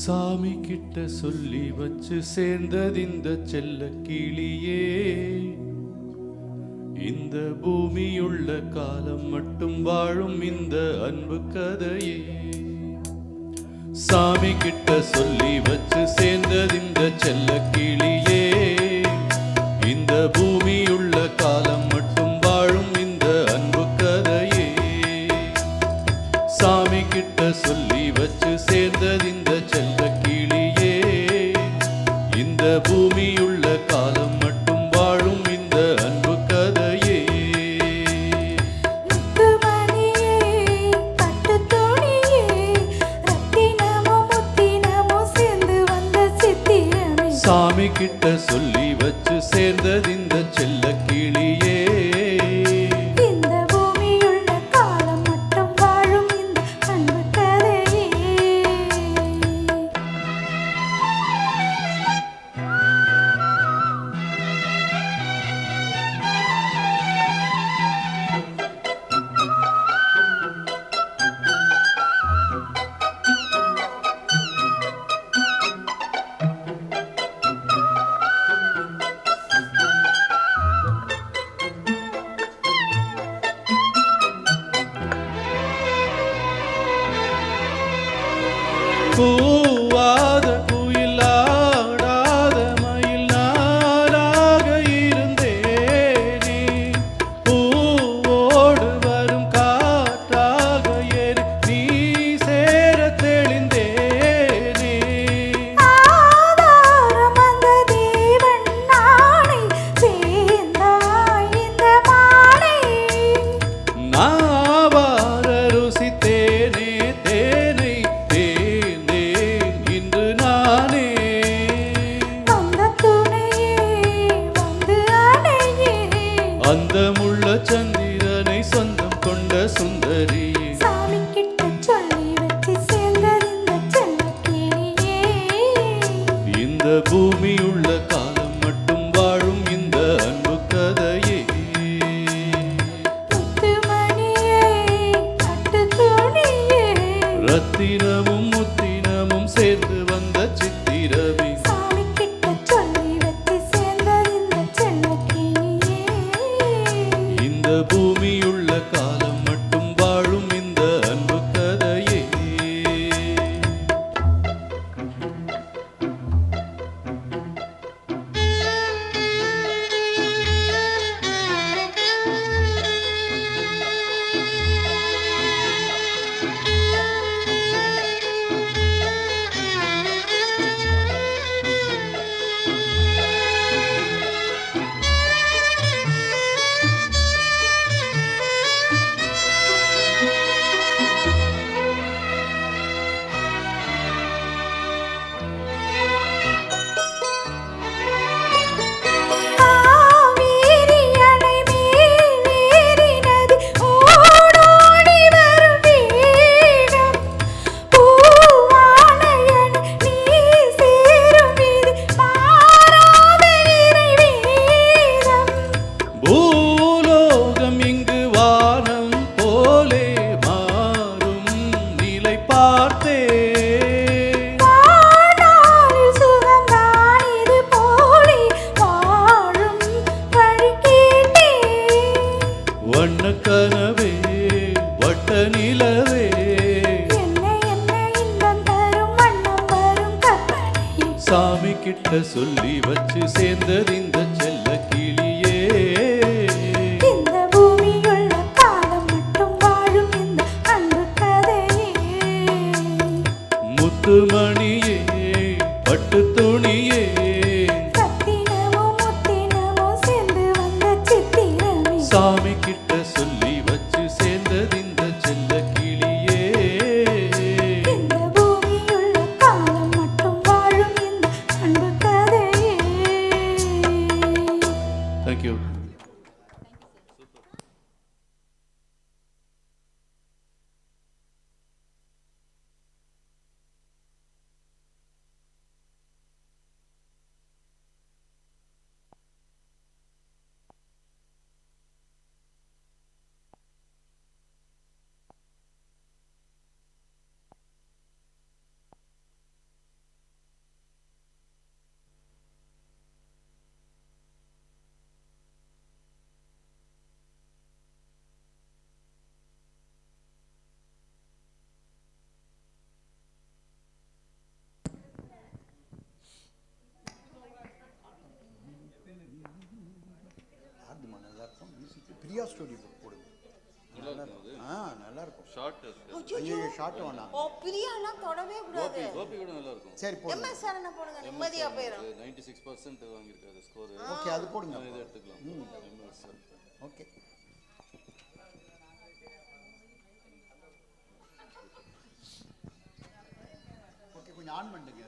சாமி கிட்ட சொல்லி வச்சு சேர்ந்தது இந்த செல்ல கிளியே. இந்த பூமியுள்ள காலம் மட்டும் வாழும் இந்த அன்பு கதையே. சாமி கிட்ட சொல்லி வச்சு சேர்ந்தது இந்த செல்ல கிளியே. இந்த பூமியுள்ள காலம் மட்டும் வாழும் இந்த அன்பு கதையே. சாமி கிட்ட சொல்லி வச்சு சேர்ந்தது இந்த செல்ல கிளியே. இந்த பூமியுள்ள காலம் மட்டும் வாழும் இந்த அன்பு கதையே. சாமி கிட்ட சொல்லி வச்சு சேர்ந்தது இந்த செல்ல கிளியே. இந்த பூமியுள்ள காலம் மட்டும் வாழும் இந்த அன்பு கதையே. பூவாத குயில் ஆடாத மயில் நாளாக இருந்தேனே. பூவோடு வரும் காற்றாக ஏறி நீ சேர தெளிந்தேனே. ஆதாரம் அந்த தேவன் நானே, சேர்ந்தாய் இந்த மாலை. நாவார ருசித்தேனே தேனை தேர்ந்தேன் இன்று நானே. அந்த துணையே வந்து அணையே. அந்த முள்ள சந்திரனை சொந்தம் கொண்ட சுந்தரியே. சாமி கிட்ட சொல்லி வச்சு சேர்ந்தது இந்த செல்லக்கிளியே. இந்த பூமியுள்ள காலம் மட்டும் வாழும் இந்த அன்பு கதையே. முத்துமணியே, பட்டுத் துணியே. ரத்தினமும் முத்தினமும் சேர்ந்து வந்த சித்திரமே. சாமி கிட்ட சொல்லி வச்சு சேர்ந்தது இந்த செல்லக்கிளியே. இந்த பூமியுள்ள காலம் மட்டும் வாழும் இந்த அன்பு கதையே. காவேரி அணை மேல் ஏறினது ஓடோடி வரும் வேகம். பூவானையன் நீ சேரும் வீதி மாறாத இறைவேதம். பூலோகம் இங்கு வானம் போலே மாறும் நிலை பார்த்தே. வானாளில் சுகந்தான் இது போலே வாழும் வழி கேட்டேன். வண்ணக் கனவே வட்ட நிலவே. என்ன என்ன இன்பம் தரும் வண்ணம் வரும் கற்பனை. சாமி கிட்ட சொல்லி வச்சு சேர்ந்தது இந்த செல்ல கிளியே. இந்த பூமியுள்ள காலம் மட்டும் வாழும் இந்த அன்பு கதையே. முத்துமணியே பட்டு துணியே. ரத்தினமும் முத்தினமும் சேர்ந்து வந்த சித்திரமே. சாமி கிட்ட சொல்லி வச்சு சேர்ந்தது இந்த செல்ல கிளியே. இந்த பூமியுள்ள காலம் மட்டும் வாழும் இந்த அன்பு கதையே. தேங்க்யூ. ஸ்டோரி புக் போடுங்க. நல்லா இருக்கும் அது. நல்லா இருக்கும். ஷார்ட் இருக்கு. ஐயோ ஷார்ட் வேணாம். ஓ பிரியாலாம் தொடவே கூடாது. கோபி கூட நல்லா இருக்கும். சரி போடுங்க. எம்எஸ் சரண போடுங்க, நிம்மதியா போயிடும். 96% வாங்கியிருக்காரு ஸ்கோர். ஓகே அது போடுங்க. இதை எடுத்துக்கலாம். MS. ஓகே. ஓகே கொஞ்சம் ஆன் பண்ணுங்க.